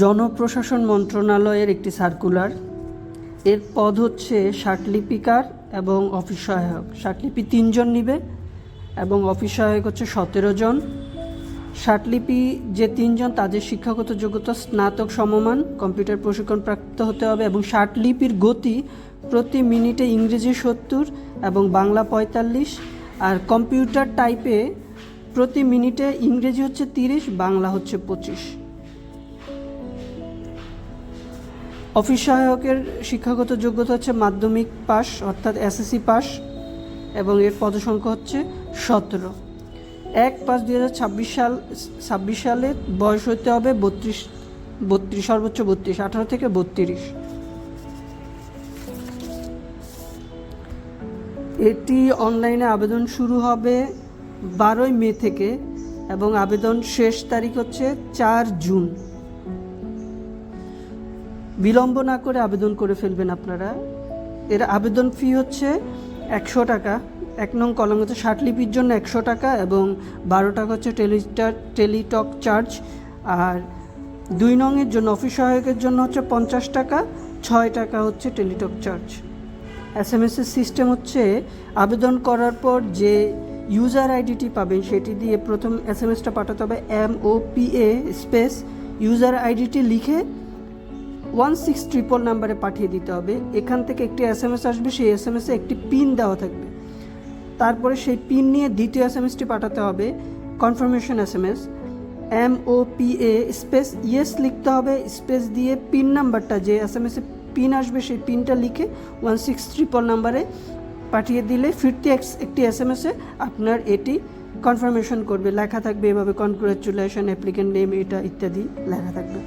জনপ্রশাসন মন্ত্রণালয়ের একটি সার্কুলার। এর পদ হচ্ছে ষাটলিপিকার এবং অফিস সহায়ক। ষাটলিপি 3 জন নিবে এবং অফিস সহায়ক হচ্ছে 17 জন। ষাটলিপি যে 3 জন তাদের শিক্ষাগত যোগ্যতা স্নাতক সমমান, কম্পিউটার প্রশিক্ষণপ্রাপ্ত হতে হবে এবং ষাটলিপির গতি প্রতি মিনিটে ইংরেজি 70 এবং বাংলা 45, আর কম্পিউটার টাইপে প্রতি মিনিটে ইংরেজি হচ্ছে 30, বাংলা হচ্ছে 25। অফিস সহায়কের শিক্ষাগত যোগ্যতা হচ্ছে মাধ্যমিক পাস অর্থাৎ এসএসসি পাস এবং এর পদসংখ্যা হচ্ছে 17। 1/5/2026 সালে বয়স হতে হবে 32, সর্বোচ্চ 32, 18 থেকে 32। এটি অনলাইনে আবেদন শুরু হবে 12 মে থেকে এবং আবেদন শেষ তারিখ হচ্ছে 4 জুন। বিলম্ব না করে আবেদন করে ফেলবেন আপনারা। এর আবেদন ফি হচ্ছে 100 টাকা। 1 নং কলাম হচ্ছে ষাটলিপির জন্য 100 টাকা এবং 12 টাকা হচ্ছে টেলিটক চার্জ, আর 2 নংয়ের জন্য অফিস সহায়কের জন্য হচ্ছে 50 টাকা, 6 টাকা হচ্ছে টেলিটক চার্জ। এসএমএসের সিস্টেম হচ্ছে আবেদন করার পর যে ইউজার আইডিটি পাবেন সেটি দিয়ে প্রথম এসএমএসটা পাঠাতে হবে। MOPA স্পেস ইউজার আইডিটি লিখে 163 নাম্বারে পাঠিয়ে দিতে হবে। এখান থেকে একটি এসএমএস আসবে, সেই এসএমএসে একটি পিন দেওয়া থাকবে। তারপরে সেই পিন নিয়ে দ্বিতীয় এসএমএসটি পাঠাতে হবে, confirmation SMS. MOPA space yes লিখতে হবে, স্পেস দিয়ে পিন নাম্বারটা, যে এসএমএসে পিন আসবে সেই পিনটা লিখে 163 নাম্বারে পাঠিয়ে দিলে ফিরতি একটি এসএমএসে আপনার এটি কনফার্মেশন করবে। লেখা থাকবে এভাবে, কনগ্রাচুলেশন, অ্যাপ্লিকেন্ট নেম, এটা ইত্যাদি লেখা থাকবে।